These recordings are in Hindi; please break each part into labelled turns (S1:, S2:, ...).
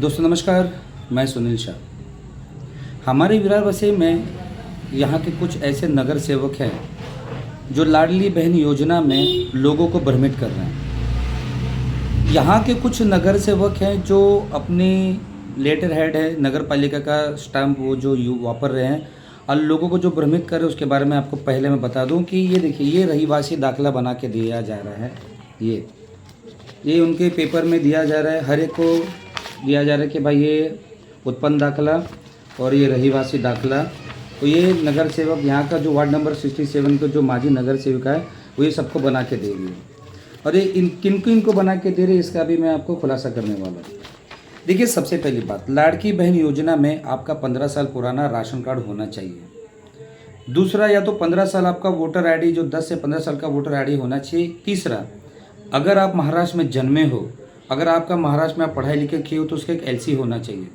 S1: दोस्तों नमस्कार, मैं सुनील शाह। हमारे विरार वसई में यहाँ के कुछ ऐसे नगर सेवक हैं जो लाडली बहन योजना में लोगों को भ्रमित कर रहे हैं। यहाँ के कुछ नगर सेवक हैं जो अपनी लेटर हेड है नगर पालिका का स्टैम्प वो जो वापर रहे हैं और लोगों को जो भ्रमित कर रहे हैं उसके बारे में आपको पहले मैं बता दूं कि ये देखिए, ये रहीवासी दाखला बना के दिया जा रहा है। ये उनके पेपर में दिया जा रहा है, हर एक को दिया जा रहा है कि भाई ये उत्पन्न दाखला और ये रहीवासी दाखला। तो ये नगर सेवक यहाँ का जो वार्ड नंबर 67 का जो माजी नगर सेविका है वो ये सबको बना के दे रही है। और ये किनको बना के दे रही है इसका भी मैं आपको खुलासा करने वाला हूँ। देखिए, सबसे पहली बात, लाड़की बहन योजना में आपका 15 साल पुराना राशन कार्ड होना चाहिए। दूसरा, या तो 15 साल आपका वोटर आईडी जो 10 से 15 साल का वोटर आईडी होना चाहिए। तीसरा, अगर आप महाराष्ट्र में जन्मे हो, अगर आपका महाराष्ट्र में आप पढ़ाई लिखाई किए हो तो उसका एक एलसी होना चाहिए।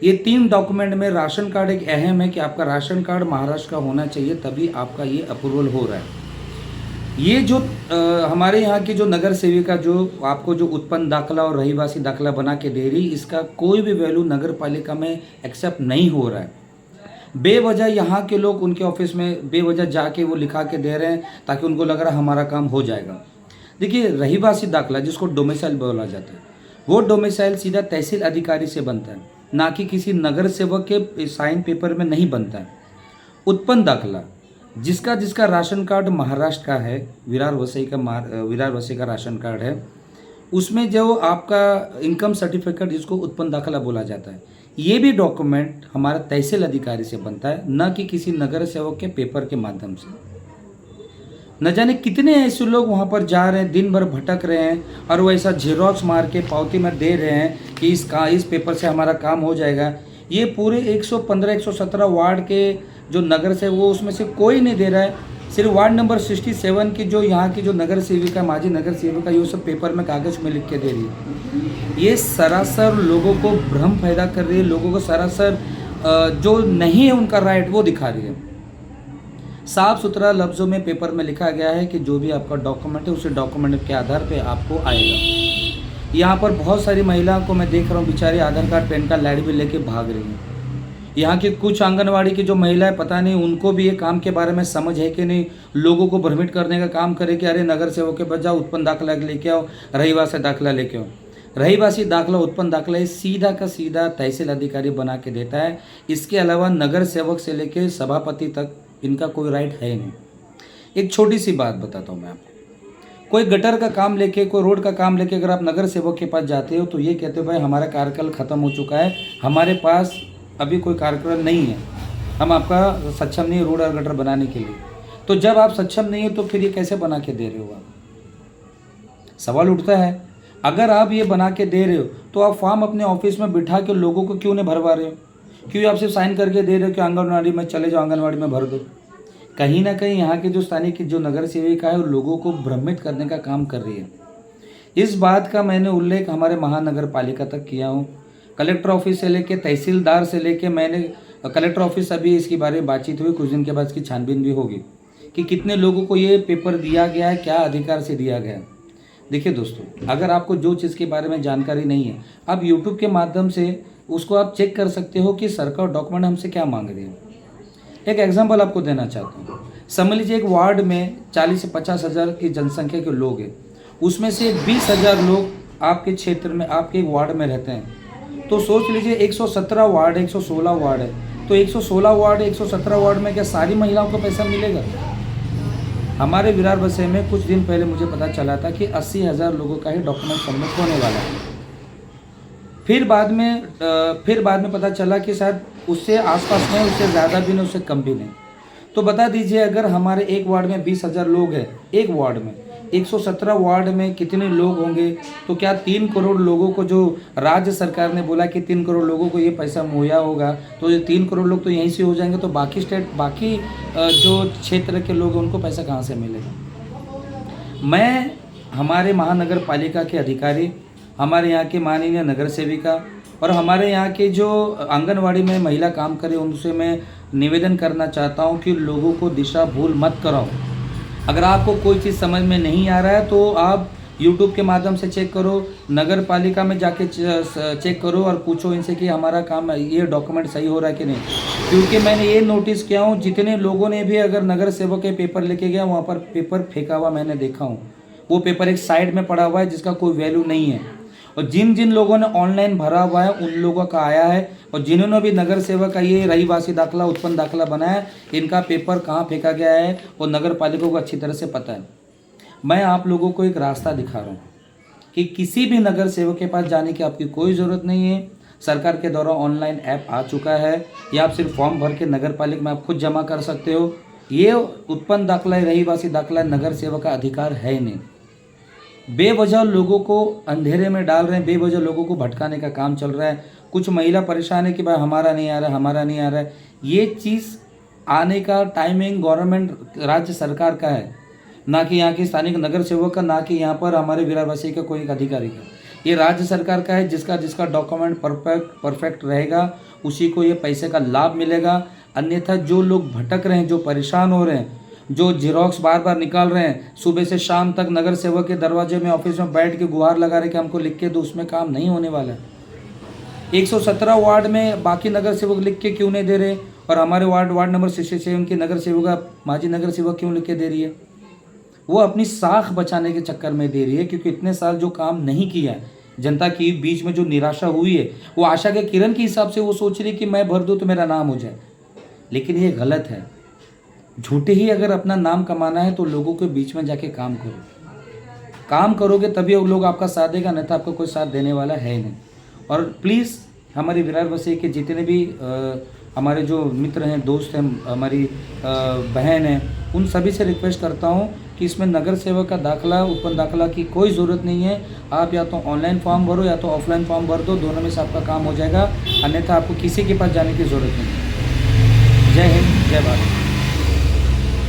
S1: ये 3 डॉक्यूमेंट में राशन कार्ड एक अहम है कि आपका राशन कार्ड महाराष्ट्र का होना चाहिए, तभी आपका ये अप्रूवल हो रहा है। ये जो हमारे यहाँ की जो नगर सेविका जो आपको जो उत्पन्न दाखला और रहीवासी दाखला बना के दे रही, इसका कोई भी वैल्यू नगर पालिका में एक्सेप्ट नहीं हो रहा है। बेवजह यहाँ के लोग उनके ऑफिस में बेवजह जाके वो लिखा के दे रहे हैं ताकि उनको लग रहा है हमारा काम हो जाएगा। देखिए, रहीवासी दाखला जिसको डोमिसाइल बोला जाता है, वो डोमिसाइल सीधा तहसील अधिकारी से बनता है, ना कि किसी नगर सेवक के साइन पेपर में नहीं बनता है। उत्पन्न दाखला जिसका राशन कार्ड महाराष्ट्र का है, विरार वसई का राशन कार्ड है, उसमें जो आपका इनकम सर्टिफिकेट जिसको उत्पन्न दाखला बोला जाता है, ये भी डॉक्यूमेंट हमारा तहसील अधिकारी से बनता है, न कि किसी नगर सेवक के पेपर के माध्यम से। न जाने कितने ऐसे लोग वहाँ पर जा रहे हैं, दिन भर भटक रहे हैं और वो ऐसा झेरॉक्स मार के पावती में दे रहे हैं कि इस पेपर से हमारा काम हो जाएगा। ये पूरे 115-117 वार्ड के जो नगर से वो उसमें से कोई नहीं दे रहा है। सिर्फ वार्ड नंबर 67 की जो यहाँ की जो नगर सेविका माजी नगर सेविका ये सब पेपर में कागज़ में लिख के दे रही है। ये सरासर लोगों को भ्रम पैदा कर रही है, लोगों को सरासर जो नहीं है उनका राइट वो दिखा रही है। साफ सुथरा लफ्ज़ों में पेपर में लिखा गया है कि जो भी आपका डॉक्यूमेंट है उसी डॉक्यूमेंट के आधार पे आपको आएगा। यहाँ पर बहुत सारी महिलाओं को मैं देख रहा हूँ, बेचारी आधार कार्ड पैन कार्ड लाइट भी लेके भाग रही हैं। यहाँ की कुछ आंगनवाड़ी की जो महिलाएं, पता नहीं उनको भी ये काम के बारे में समझ है कि नहीं, लोगों को भ्रमित करने का काम करे कि अरे नगर सेवक के पास जाओ, उत्पन्न दाखला लेके आओ, रहीवासी दाखला लेके आओ। रहीवासी दाखला उत्पन्न दाखला ये सीधा का सीधा तहसील अधिकारी बना के देता है। इसके अलावा नगर सेवक से लेके सभापति तक इनका कोई राइट है नहीं। एक छोटी सी बात बताता हूँ मैं आपको, कोई गटर का काम लेके, कोई रोड का काम लेके अगर आप नगर सेवक के पास जाते हो तो ये कहते हो भाई हमारा कार्यकाल ख़त्म हो चुका है, हमारे पास अभी कोई कार्यकाल नहीं है, हम आपका सक्षम नहीं है रोड और गटर बनाने के लिए। तो जब आप सक्षम नहीं हो तो फिर ये कैसे बना के दे रहे हो आप? सवाल उठता है, अगर आप ये बना के दे रहे हो तो आप फॉर्म अपने ऑफिस में बिठा के लोगों को क्यों नहीं भरवा रहे हो? क्यों आप सिर्फ साइन करके दे रहे हो कि आंगनवाड़ी में चले जाओ, आंगनवाड़ी में भर दो? कहीं ना कहीं यहाँ के जो स्थानीय की जो नगर सेविका है वो लोगों को भ्रमित करने का काम कर रही है। इस बात का मैंने उल्लेख हमारे महानगर पालिका तक किया हूँ, कलेक्टर ऑफिस से लेके तहसीलदार से लेके मैंने कलेक्टर ऑफिस अभी इसके बारे में बातचीत हुई, कुछ दिन के बाद इसकी छानबीन भी होगी कि कितने लोगों को ये पेपर दिया गया है, क्या अधिकार से दिया गया है। देखिए दोस्तों, अगर आपको जो चीज़ के बारे में जानकारी नहीं है, आप यूट्यूब के माध्यम से उसको आप चेक कर सकते हो कि सरकार डॉक्यूमेंट हमसे क्या मांग रही है। एक एग्जांपल आपको देना चाहता हूँ। समझ लीजिए एक वार्ड में 40 से 50 हज़ार की जनसंख्या के लोग हैं, उसमें से 20,000 लोग आपके क्षेत्र में, आपके वार्ड में रहते हैं। तो सोच लीजिए 117 वार्ड, 116 वार्ड है, तो 116 वार्ड, 117 वार्ड में क्या सारी महिलाओं को पैसा मिलेगा? हमारे विरार वसई में कुछ दिन पहले मुझे पता चला था कि 80,000 लोगों का ही डॉक्यूमेंट सबमिट होने वाला है। फिर बाद में पता चला कि शायद उससे आसपास नहीं, उससे ज़्यादा भी नहीं, उससे कम भी नहीं। तो बता दीजिए, अगर हमारे एक वार्ड में 20,000 लोग हैं, एक वार्ड में 117 वार्ड में कितने लोग होंगे? तो क्या 3 करोड़ लोगों को, जो राज्य सरकार ने बोला कि 3 करोड़ लोगों को ये पैसा मुहैया होगा, तो ये 3 करोड़ लोग तो यहीं से हो जाएंगे, तो बाकी जो क्षेत्र के लोग हैं उनको पैसा कहाँ से मिलेगा? मैं हमारे महानगर पालिका के अधिकारी, हमारे यहाँ के माननीय नगर सेविका और हमारे यहाँ के जो आंगनवाड़ी में महिला काम करे उनसे मैं निवेदन करना चाहता हूँ कि लोगों को दिशा भूल मत कराओ। अगर आपको कोई चीज़ समझ में नहीं आ रहा है तो आप यूट्यूब के माध्यम से चेक करो, नगर पालिका में जाके चेक करो और पूछो इनसे कि हमारा काम ये डॉक्यूमेंट सही हो रहा है कि नहीं। क्योंकि मैंने ये नोटिस किया हूँ, जितने लोगों ने भी अगर नगर सेवक के पेपर लेके गया वहाँ पर पेपर फेंका हुआ मैंने देखा हूँ। वो पेपर एक साइड में पड़ा हुआ है जिसका कोई वैल्यू नहीं है। और जिन जिन लोगों ने ऑनलाइन भरा हुआ है उन लोगों का आया है, और जिन्होंने भी नगर सेवक का ये रहीवासी दाखिला, उत्पन्न दाखिला बनाया, इनका पेपर कहाँ फेंका गया है और नगर पालिका को अच्छी तरह से पता है। मैं आप लोगों को एक रास्ता दिखा रहा हूँ कि किसी भी नगर सेवक के पास जाने की आपकी कोई ज़रूरत नहीं है। सरकार के द्वारा ऑनलाइन ऐप आ चुका है, या आप सिर्फ फॉर्म भर के नगर पालिका में आप खुद जमा कर सकते हो। ये उत्पन्न दाखिला, रहीवासी दाखिला नगर सेवक का अधिकार है नहीं। बेवजह लोगों को अंधेरे में डाल रहे हैं, बेवजह लोगों को भटकाने का काम चल रहा है। कुछ महिला परेशान है कि भाई हमारा नहीं आ रहा, हमारा नहीं आ रहा है। ये चीज़ आने का टाइमिंग गवर्नमेंट, राज्य सरकार का है, ना कि यहाँ के स्थानिक नगर सेवक का, ना कि यहाँ पर हमारे विरारवासी का कोई एक अधिकारी का। ये राज्य सरकार का है। जिसका डॉक्यूमेंट परफेक्ट रहेगा उसी को ये पैसे का लाभ मिलेगा। अन्यथा जो लोग भटक रहे हैं, जो परेशान हो रहे हैं, जो जेरोक्स बार बार निकाल रहे हैं, सुबह से शाम तक नगर सेवक के दरवाजे में, ऑफिस में बैठ के गुहार लगा रहे कि हमको लिख के दो, उसमें काम नहीं होने वाला है। 117 वार्ड में बाकी नगर सेवक लिख के क्यों नहीं दे रहे, और हमारे वार्ड नंबर 67 की नगर सेवका माजी नगर सेवक क्यों लिख के दे रही है? वो अपनी साख बचाने के चक्कर में दे रही है, क्योंकि इतने साल जो काम नहीं किया है, जनता की बीच में जो निराशा हुई है, वो आशा के किरण के हिसाब से वो सोच रही कि मैं भर दूँ तो मेरा नाम हो जाए। लेकिन ये गलत है। झूठे ही अगर अपना नाम कमाना है तो लोगों के बीच में जाके काम करो। काम करोगे तभी वो लोग आपका साथ देगा, नहीं तो आपको कोई साथ देने वाला है नहीं। और प्लीज़ हमारी विरारवासी के जितने भी हमारे जो मित्र हैं, दोस्त हैं, हमारी बहन हैं, उन सभी से रिक्वेस्ट करता हूं कि इसमें नगर सेवक का दाखिला, उत्पन्न दाखिला की कोई ज़रूरत नहीं है। आप या तो ऑनलाइन फॉर्म भरो या तो ऑफलाइन फॉर्म भर दो, दोनों में से आपका काम हो जाएगा। अन्यथा आपको किसी के पास जाने की ज़रूरत नहीं है। जय हिंद, जय भारत।